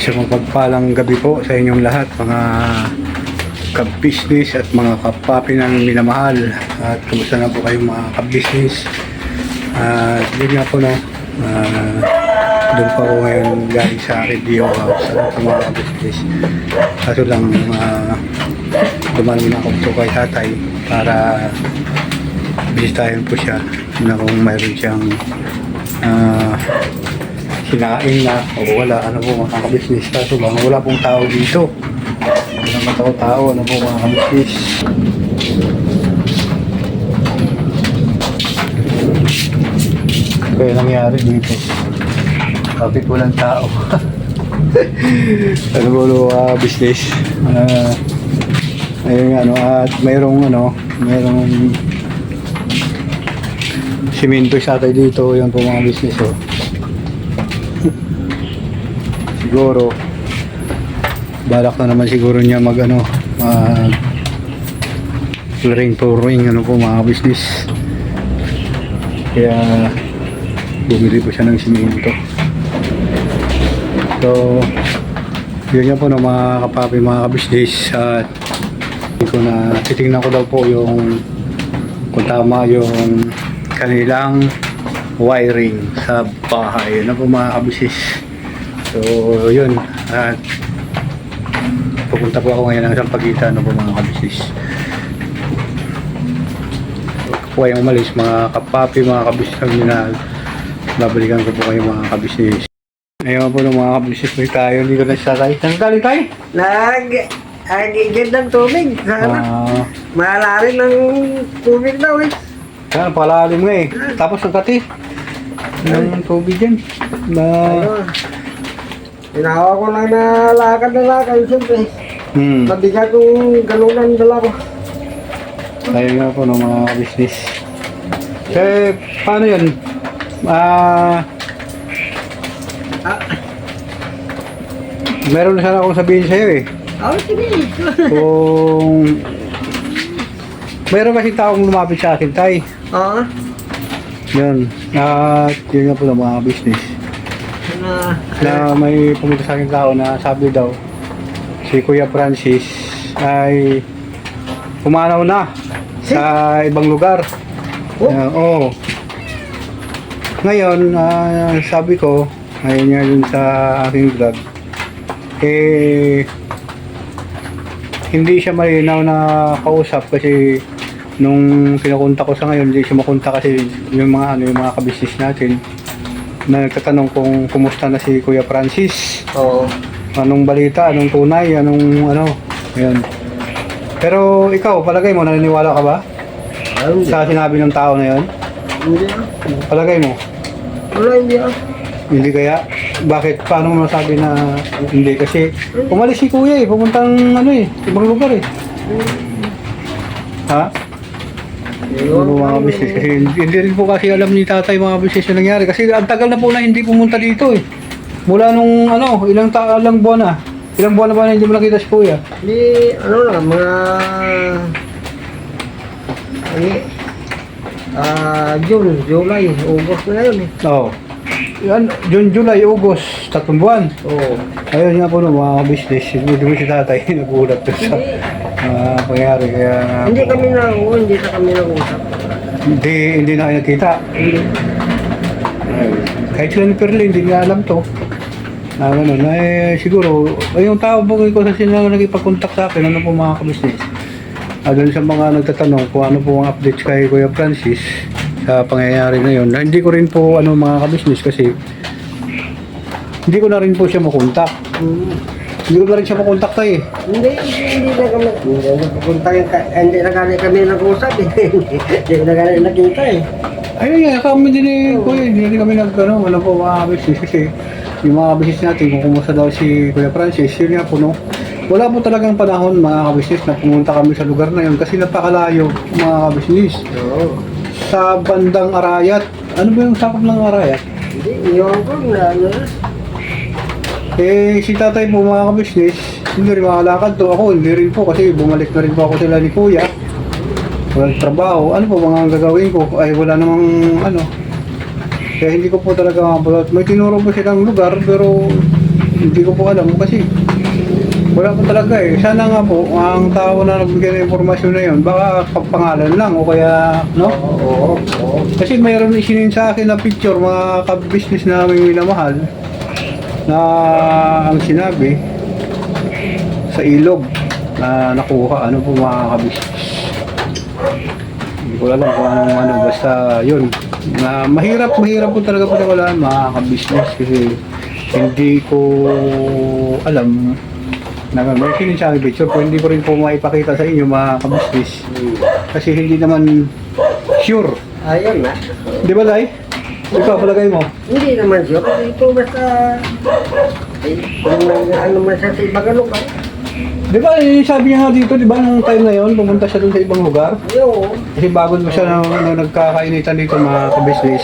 Isang mapagpalang gabi po sa inyong lahat, mga ka-business at mga kapapi ng minamahal. At kumusta na po kayong mga ka-business? Yun nga po, no, doon pa po ngayon galing sa radio house sa mga ka-business. Kaso lang, dumating na ako po kay tatay para bisitahin po siya na kung mayroon siyang sinaing na o wala, ano po mga ka-business. Kaso lang, wala pong tao dito. Walang matao-tao, ano po mga ka-business. Kaya nangyari dito, bakit walang tao? Ano po business? Ayun nga, at mayroong simento sa tayo dito. Yan po mga business, siguro balak na naman siguro niya mag flooring, ano po mga business. Kaya bumili po siya ng simento. So yun nga po na mga kapapi, mga business. At titingnan ko daw po yung kung tama yung kanilang wiring sa bahay, ano po mga business. So yun, at pupunta po ako ngayon ng Sampaguita, ano po mga kabisnis. Kung kayong umalis mga kapapi, mga kabisnis na babalikan ko po kayo mga kabisnis. Ngayon po ng mga kabisnis po tayo, hindi ko na sasakay. Saan tayo tayo? Nag-agigid ng tubig. Sana. Malalim ng tubig daw eh. Yan, palalim nga eh. Tapos nagkati ng tubig dyan. Ayun. Tinawa ko lang na lakad, siyempre. Mabigat kung ganun ang dala ko. Ayun nga po ng mga business. Eh, paano yun? Meron na sana akong sabihin sa'yo eh. Sige. Kung meron kasi taong lumapit sa akin, tay. Oo. Yun. At yun nga po ng mga business. Na may pumunta sa akin tao na sabi daw si Kuya Francis ay pumanaw na sa ibang lugar. Oo. Ngayon, sabi ko, ngayon nga dun sa aking vlog, hindi siya malinaw na kausap kasi nung kinukunta ko sa ngayon, hindi siya makunta kasi yung mga kabisnes natin na nagtatanong kung kumusta na si Kuya Francis. Oo. Anong balita, anong tunay, ayan. Pero ikaw, palagay mo, naniniwala ka ba sa sinabi ng tao na yun? Hindi Palagay mo? Wala, hindi Hindi kaya? Bakit? Paano mo masabi na hindi? Kasi umalis si Kuya pumuntang ibang lugar Ha? Yung mga business kasi hindi rin po kasi alam ni tatay mga business yung nangyari kasi ang tagal na po na hindi pumunta dito mula nung ilang buwan na ba na hindi mo nakita si Kuya? Hindi, mga June, July, August na yun Oo. Yan, June, July, August, 3 buwan. Oo. Ayun nga po mga business, hindi mo si tatay nagulat doon sa pangyari kaya Hindi na kami nag-usap. Hindi na kayo nakita. Kahit sila ni Perlin, hindi nga alam to. Siguro, yung tao po ko sa sila nagipag-contact sa akin, ano po mga kabisnes. Doon sa mga nagtatanong kung ano po ang updates kay Kuya Francis sa pangyayari na yun. Hindi ko rin po mga kabisnes kasi hindi ko na rin po siya makontak. Hindi ko na rin siya makontak tayo Hindi na kami. Hindi na kami nag-usap Hindi na kami nakita Ayun nga, kami din Kuya, hindi rin kami wala po mga business kasi yung mga business natin kung kumusta daw si Kuya Francis, yun nga po wala po talagang panahon mga ka-business na pumunta kami sa lugar na yun kasi napakalayo mga ka-business. Oo. Sa bandang Arayat, ano ba yung sakop ng Arayat? Hindi, iyon ko si tatay po mga ka-business, hindi rin makalakad to ako, hindi rin po kasi bumalik na rin po ako sila ni Kuya. Walang trabaho, ano po mga gagawin ko? Ay wala namang Kaya hindi ko po talaga mapulot. May tinuro po silang lugar pero hindi ko po alam kasi wala po talaga eh. Sana nga po, ang tao na nagbigay ng informasyon na yun, baka pangalan lang o kaya, no? Oo, oo. Kasi mayroon isinin sa akin na picture, mga ka-business na may minamahal, na ang sinabi, sa ilog, na nakuha, ano po mga ka-business. Hindi ko alam kung anong ano, basta yun. Na mahirap po talaga patawalaan mga ka-business kasi hindi ko alam na may isinin sa akin picture, pero hindi ko rin po maipakita sa inyo mga ka-business. Kasi hindi naman sure. Ayun na. Di ba, Day? Ikaw, palagay mo? Hindi naman siya. Kasi ito basta... kung ano man siya sa ibang lugar. Di ba, sabi niya nga dito, di ba, nung time na yon pumunta siya dun sa ibang lugar? Ayun. Kasi bago pa siya na nagkakainitan dito mga ka-business,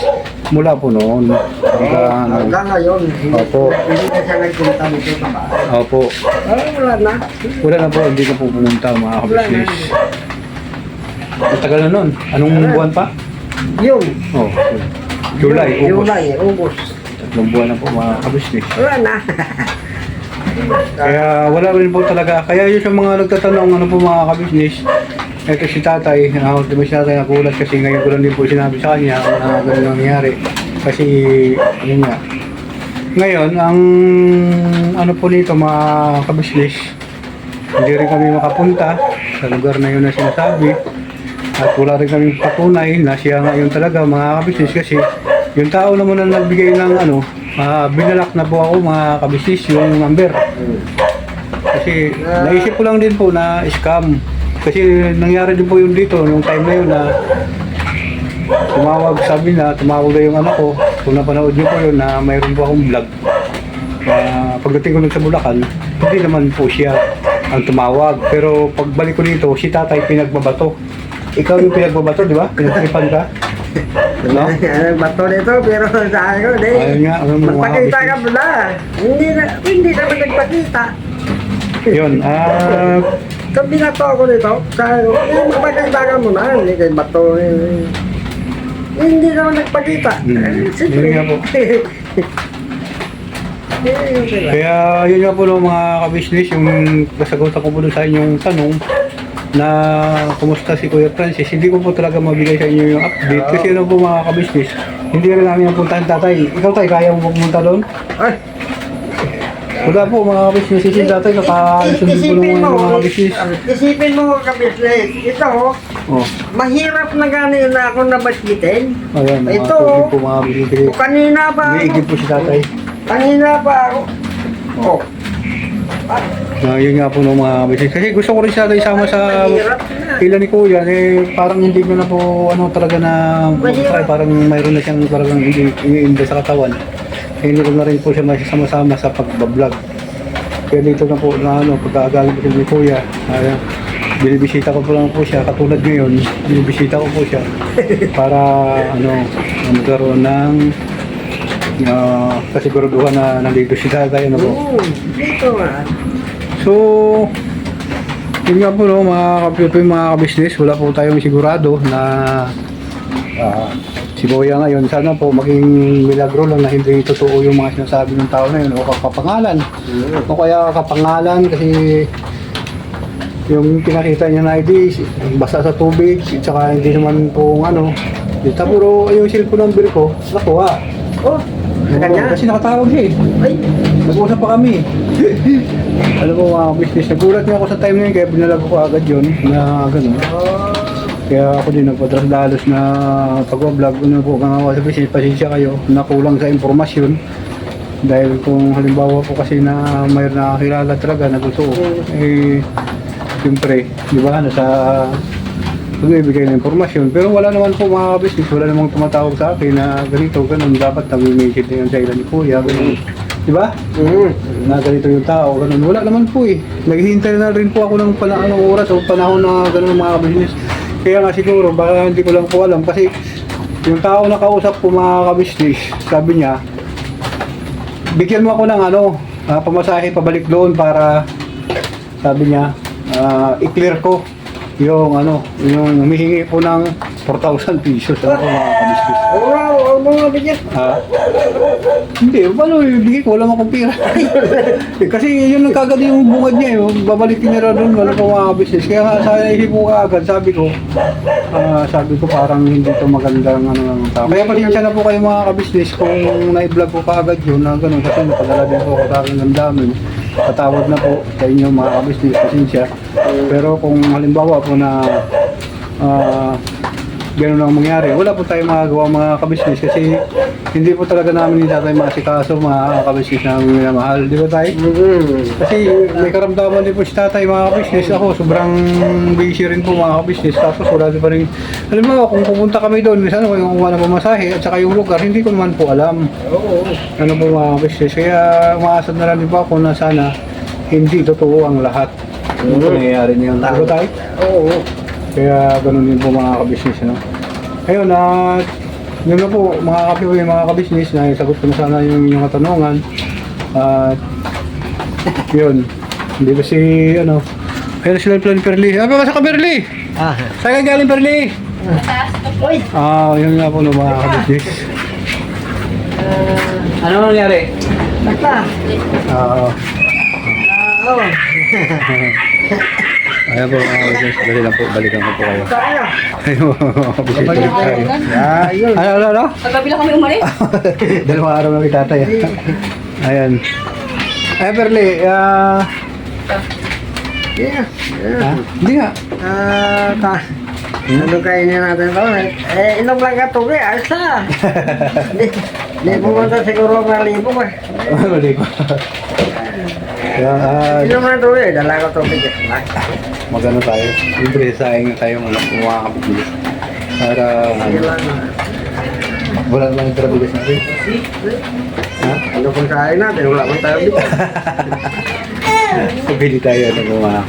mula po noon. Hanggang ngayon. Opo. Hindi na siya nagpunta dito sa bahay. Opo. Wala na. Wala na po, hindi na po pumunta mga ka-business. Matagal na nun. Anong buwan pa? Yun. Oh, July, August. July, August. 3 buwan na po mga ka-business. Wala na. Kaya wala rin po talaga. Kaya yun sa mga nagtatanong ano po mga ka-business, eto si tatay, ultimo si tatay nakulat kasi ngayon ko lang din po sinabi sa kanya na gano'n nangyari. Kasi, yun nga. Ngayon, ang ano po nito mga ka-business, hindi rin kami makapunta sa lugar na yun na sinasabi. At wala rin kami patunay na siya ngayon talaga mga ka-business kasi yung tao naman na nagbigay ng ano, binalak na po ako mga ka-business yung number. Kasi naisip ko lang din po na scam. Kasi nangyari din po yun dito nung time na yun na tumawag na yung anak ko. Kung napanood niyo po yun na mayroon po akong vlog. Pagdating ko nun sa Bulacan, hindi naman po siya ang tumawag. Pero pagbalik ko dito, si tatay pinagbabato. Ikaw yung pinagbabato, di ba? Pinagtripan ka? No? Ang bato nito, pero sa akin ko, hindi. Ayun nga, ang mga Magpakita ka business. pala. Hindi naman nagpakita. Yun, So, binato ako nito. Sabi ko, magpakita ka muna. Hindi kayo bato. Hindi naman nagpakita. Yun nga po. Kaya yun nga po no, mga ka-business, yung nasagutan ko po doon sa inyong tanong na kumusta si Kuya Francis, hindi ko po talaga mabigay sa inyo yung update kasi ano po mga ka-business, hindi rin namin ang puntahan tatay. Ikaw tayo, kaya mo pumunta doon? Ay, Wala po mga ka-business, si tatay nakasundin po ng mga ka-business. Isipin mo ka-business. Ito, Oh, mahirap na gano'n na ako nabasitin. ayan, mga Ito, tubig po mga ka-business. kanina pa ako. Umiigib po si tatay. Kanina pa ako. Oh. Yun nga po ng mga ka-business. Kasi gusto ko rin siya isama sa Mahirap na. pila ni Kuya, eh parang hindi ko na po ano talaga na try, parang mayroon na siyang parang hindi iniinda sa katawan. Eh, hindi ko na rin po siya masama-sama sa pagbablog. Kaya dito na po na ano, pagkagaling po ni Kuya, binibisita ko po lang po siya, katulad ngayon, binibisita ko po siya para ano, magkaroon ng kasiguraduhan na nandito si tatay, ano po. Dito nga. So, yun nga po no, mga ka-business, wala po tayong sigurado na si Kuya ngayon, sana po maging milagro lang na hindi totoo yung mga sinasabi ng tao na yun o kapangalan. O kaya kapangalan kasi yung pinakita niya na ID, basa sa tubig, tsaka hindi naman po ano. Pero yung cellphone number ko, nakuha. Oh, kanya. Kasi nakatawag siya eh. Ay, Nag-usap pa kami. Alam mo mga business, nagulat niya ako sa time na yun, kaya binalag ko agad yun na gano'n. Kaya ako din nagpatraslados na pag-vlog na po kang ako sa business, pasensya kayo, nakulang sa informasyon. Dahil kung halimbawa po kasi na mayroon nakakilala talaga na gusto, eh, siyempre, di ba, nasa magbibigay ng informasyon. Pero wala naman po mga business, wala namang tumatawag sa akin na ganito, ganun, dapat nag-message na yun sa ilan ni Kuya, ganun. Di ba? Na ganito yung tao, ganun. Wala naman po eh. Naghihintay na rin po ako ng oras o panahon na ganun mga business. Kaya nga siguro, baka hindi ko lang po alam kasi yung tao na kausap ko mga ka-business, sabi niya, bigyan mo ako ng pamasahe pabalik doon para, sabi niya, i-clear ko yung yung humihingi po ng 4,000 pesos. Ano po mga ka-business? wow, mo mga bigyan. Ha? Hindi, paano ibigay ko? Wala akong pira. Kasi yun ang kagad yung bungad niya. Babalikin niya doon, wala pa mga business. Kaya nga, sa isip ko agad, sabi ko parang hindi ito magandang ano lang tao. Kaya pasensya na po kayo mga ka-business kung na-vlog ko kaagad yun na gano'n. Kasi napadala din po ako sa akin ng dami. Patawad na po sa inyo mga ka-business, pasensya. Pero kung halimbawa po na gano'n ang mangyari, wala po tayong magagawa mga kabisnes kasi hindi po talaga namin ni tatay masikaso mga kabisnes namin minamahal, di ba tayo? Kasi may karamdaman din po si tatay mga kabisnes, ako sobrang busy rin po mga kabisnes, tapos wala din pa rin, alam mo kung pupunta kami doon, minsan ako yung kuha na pamasahe at saka yung lugar, hindi ko naman po alam ano po mga kabisnes, kaya umaasad na lang din po ako na sana hindi totoo ang lahat yung nangyayari niyo, di ba tayo? Oo. Kaya ganun din po mga kabisnes, no? Ayun, yun na po mga kabisnes na sagot ko na sana yung inyong katanungan. At yun, hindi ba si, ano, ayun sila yung Perli. Ano ba sa ka Perli? Saan ka galing Perli? Uy! Yun nga po no, mga kabisnes. Ano nangyari? Basta! Oo. Oo. Ayan po mga kabisnes, balikan ko po kayo. Kaya! Ayun mga kabisnes, balik tayo. Ayun! Ano? Kagabi lang kami umalis. Dalawang araw na kita tayo. Ayan. Ay, Perli, Yeah. ha? Hindi nga. Ano kainin natin to? Inom lang ka tubig, ayos na! Hindi pumunta siguro ng libo ko eh. Mali ko. Kaya, Inom lang tubig, dala ko tubig eh. magano tayo. Siyempre, sayang na tayo mga kapatid. Para, wala naman yung trabigas natin. Ha? Ano kung kain natin, wala man tayo dito. Pabili tayo ng mga.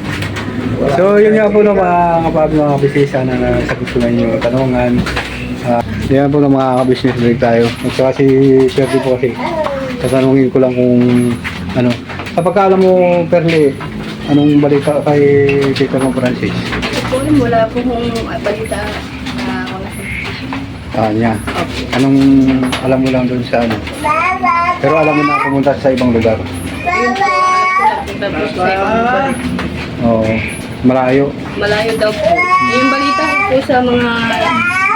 So, yun nga po ng mga kabisnes, sana na sagot ko na yung tanungan. Yan po ng mga kabisnes break tayo. At saka si Perli po kasi, tatanungin ko lang kung ano. Kapag alam mo, Perli, anong balita kay Tita mo Francis? Wala po kung balita na wala. Niya. Anong alam mo lang doon sa ano? Pero alam mo na pumunta sa ibang lugar. Oo. Malayo. Malayo daw po. Yung balita po sa mga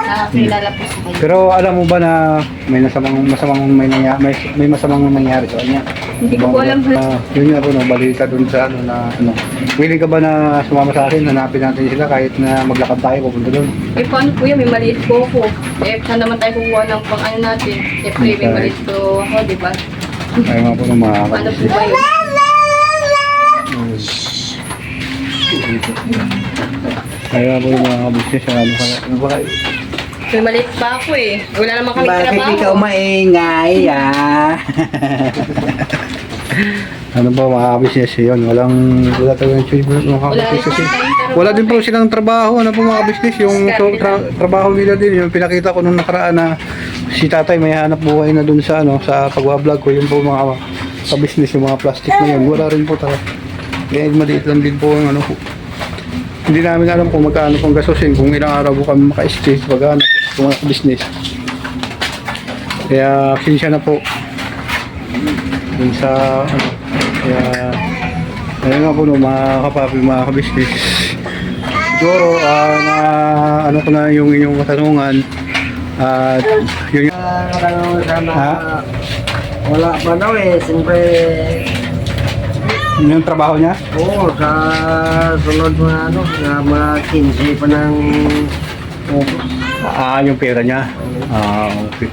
nakakilala po sa kayo. Pero alam mo ba na may may masamang nangyari sa kanya? Hindi ko po alam. Yun nga po no, balita dun sa ano na ano. Willing ka ba na sumama sa akin? Hanapin natin sila kahit na maglakad tayo pupunta doon. Eh paano po yan? May maliit po ako. Eh saan naman tayo kukuha ng pang ano natin? Eh may maliit po ako, di ba? Ay nga po ng mga Paano po ba yun? Kaya po yung mga business ano ba kayo? May maliit pa ako eh. Wala naman kami trabaho. Bakit ikaw maingay Ano ba mga business yun? Wala talagang choice mga business kasi. Wala din po silang trabaho, ano po mga business, yung trabaho nila din, yung pinakita ko nung nakaraan na si tatay may hanap buhay na dun sa ano, sa pag-vlog ko, yung po mga business, yung mga plastic na yun, wala rin po talaga. Kaya maliit lang din po ang ano po. Hindi namin alam kung magkano pong gastusin, kung ilang araw po kami maka-stay sa pag-hanap ng mga business. Kaya sinsya na po dun sa ano, kaya ayun nga po no, mga kapapi, mga ka-business. Siguro, na ano ko na yung inyong katanungan at yun yung sana wala pa daw eh, siyempre yung trabaho niya. oo, sa sunod na ano, na mga 15 pa ng Yung pera niya. Okay.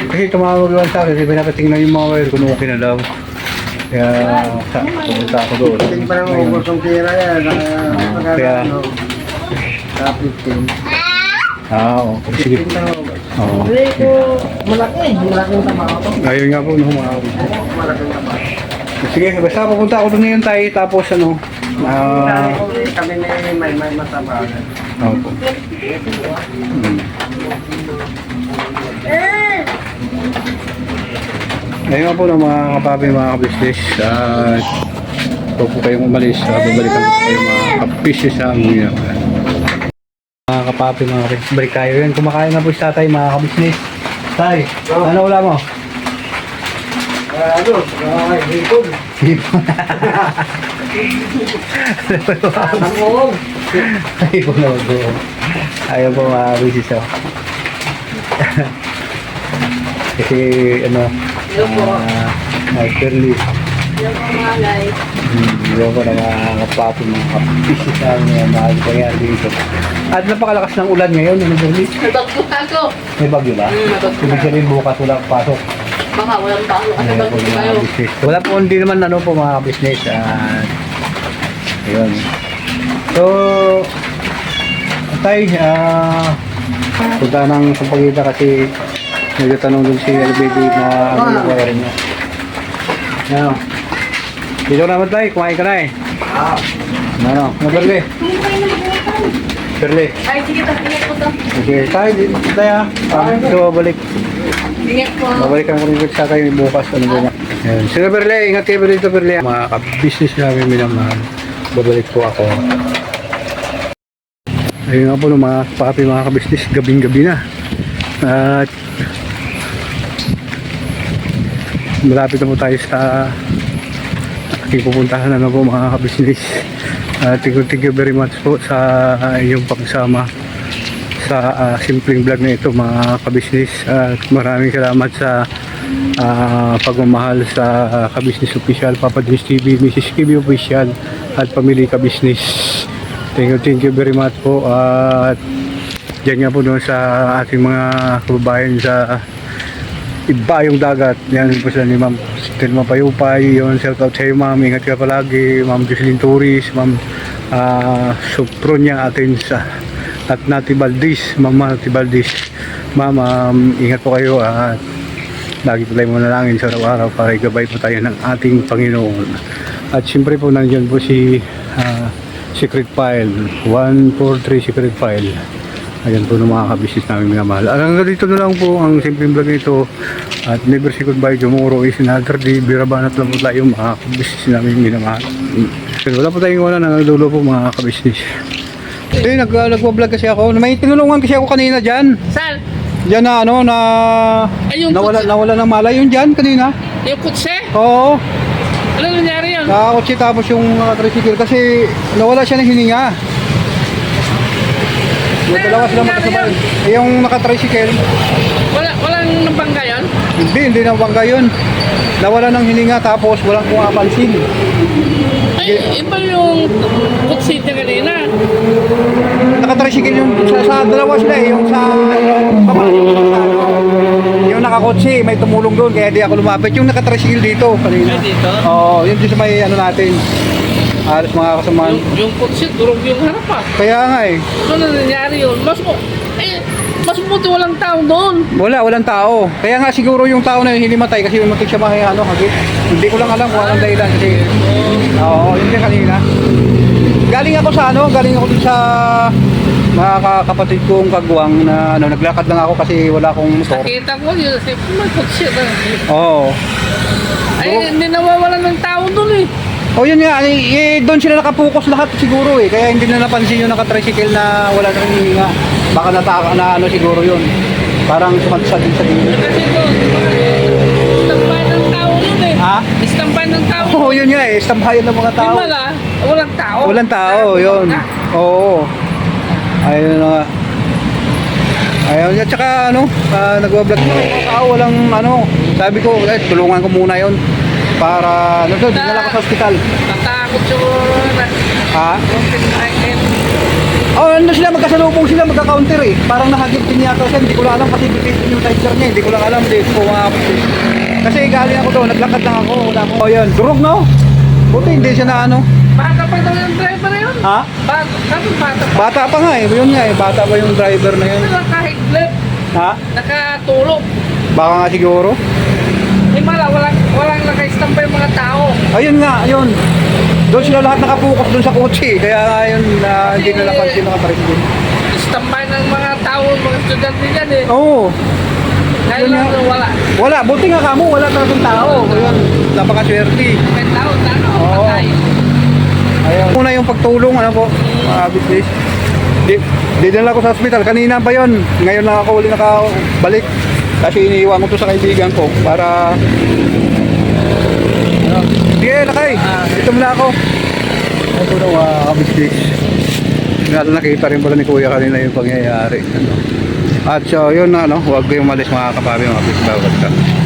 Kasi tumawag lang sa akin, kasi pinapatingnan yung mga wire kung okay na daw. Kaya pumunta ako doon. Hindi pa nang ubos ang tira yan. Kaya Sa 15. okay. Sige. 15 na ubos. Oo. Hindi ko malaking trabaho to. Ayun nga po, no, mga Malaking trabaho. sige, basta pupunta ako doon ngayon tayo, tapos ano, Kami may matrabaho. opo. Ayun nga po ng mga kapapi, mga ka-business. Huwag po kayong umalis. Babalikan po kayo mga ka-business sa amin. Mga kapapi, mga balik tayo. Yan, kumakain na po si tatay, mga ka-business. Tay, ano wala mo? Hipon. Tanong. Ay po na po. Ayaw po mga bisis oh. Kasi ano, Hello po. Curly. Hello po mga guys. Ayaw po na mga kapapo, mga kapisis na mga pangyari dito. At napakalakas ng ulan ngayon, ano Curly? Nabagpo ako. May bagyo ba? Nabagpo Ibig ako. sabihin bukas wala pasok. Baka walang bago. Ano Ayaw ba po mga kayo? business. Wala po, hindi naman ano po mga business. Ayun. So, tay, punta ng Sampaguita kasi nagtatanong dun si LBD na ano yung wiring niya. Ano? Dito naman tay, kumain ka na eh. Ano? Ano Berle? Berle. Ay, sige, ingat po to. Sige, tay, dito tayo ah. So, babalik. Ingat po. Babalikan ko rin sa kayo bukas. Ano ba niya? Ayun. Sige Berle, ingat kayo dito Berle. Mga ka-business namin minamahal. Babalik po ako. Ayun nga po no, mga papi, mga ka-business, gabing-gabi na. At malapit na po tayo sa aking pupuntahan na po mga ka-business. Thank you very much po sa inyong pagsama sa simpleng vlog na ito mga ka-business. At maraming salamat sa pagmamahal sa ka-business official, Papa Dins TV, Mrs. Kibi official at pamilya ka-business. Thank you very much po. At dyan nga po doon sa ating mga kababayan sa iba yung dagat. Yan po sila ni Ma'am Telma Payupay. Yun, shout out sa iyo Ma'am. Ingat ka palagi. Ma'am Jocelyn Torres, Ma'am Sopronia Atensa at Nati Valdez. Ma'am Nati Valdez. Ma'am, ingat po kayo at lagi po tayo manalangin sa araw-araw para igabay po tayo ng ating Panginoon. At siyempre po nandiyan po si Secret File 143 Secret File. Ayan po ng mga kabisnes namin minamahal. Hanggang dito na lang po ang simpleng vlog nito. At never say goodbye. Tomorrow is another day. Birabanat lang po tayo mga kabisnes namin minamahal. Wala po tayong wala. Nangalulo po mga kabisnes. Nagwa-vlog kasi ako. May tinulungan kasi ako kanina dyan. Saan? Dyan na ano na Ay, yung nawala ng malay. Yun dyan kanina. Yung kutse? Oo. Ano nangyari yun? Nakakotse tapos yung tricycle kasi nawala siya ng hininga. Yung dalawa sila magkasabay. Eh, yung naka-tricycle, Walang nabangga yun? hindi nabangga yun. Nawala ng hininga tapos walang pumapansin. Ay, iba yung kutse niya kanina. Naka-tricycle yung sa dalawa sila eh. Yung sa yung nakakotse, may tumulong doon kaya di ako lumapit. Yung naka-tricycle dito kanina. Ay, dito? Oo, yun din sa may ano natin. Alas mga kasamaan. Yung kutse, durog yung harap ah. Kaya nga eh. Ano nangyari yun? Mas buti walang tao doon. Walang tao. Kaya nga siguro yung tao na yun hinimatay kasi matik siya ano, hagit. Hindi ko lang alam kung anong dahilan kasi oo, yun din kanina. Galing ako dun sa mga kapatid kong kagwang na ano, naglakad lang ako kasi wala akong motor. Nakita ko yun, may kutse na. Oo. Ay, hindi nawawalan ng tao doon eh. Oh, yun nga, doon sila nakapokus lahat siguro eh. Kaya hindi na napansin yung naka-tricycle na wala nang hininga. Baka nataka na ano siguro yun. Parang sumadsad din sa dito. Kasi doon, istampay ng tao doon eh. Ha? Istampay ng tao. Oo, yun nga eh. Istambayan ng mga tao. Wala, walang tao. Walang tao, yun. Oo. Ayun na nga. Ayun, at saka ano, nagwa-vlog ko mga tao, walang ano. Sabi ko, tulungan ko muna yun. Para, ano doon, dinala ko sa ospital. Natakot siguro. Ha? Open-minded. Oh, ano sila, magkasalubong sila, magka-counter eh. Parang nahagip din yata siya, hindi ko lang alam kasi bitin yung tiger niya, hindi ko lang alam din kung kasi galing ako doon, naglakad lang ako, wala akong, oh yun, durog no? Buti hindi siya na ano. Bata pa daw yung driver na yun. Ha? Bata pa. Bata pa nga eh, yun nga eh, bata pa yung driver na yun. Nakahiglet. Ha? Nakatulog. Baka nga siguro. Walang naka-stampay yung mga tao. Ayun nga, ayun. Doon sila lahat nakapokus doon sa kotse, kaya nga yun, hindi na napansin nakaparin Stampay ng mga tao, mga estudyante dyan eh. Oo. Dahil Yun lang nga. wala. Wala, buti nga kamo, wala talagang tao. Ayun, napakaswerte. May tao, Oo. patay. Ayun. Una yung pagtulong, ano po, mga business. Dinala ko sa hospital, kanina pa yon. Ngayon lang ako uli nakabalik. Kasi iniiwan ko to sa kaibigan ko para... Sige, lakay. Dito muna ako. Ito na mga kabisnes. Nakita rin pala ni Kuya kanina yung pangyayari. At so, yun na, no? Huwag kayong malis mga kapabi, mga kabisnes.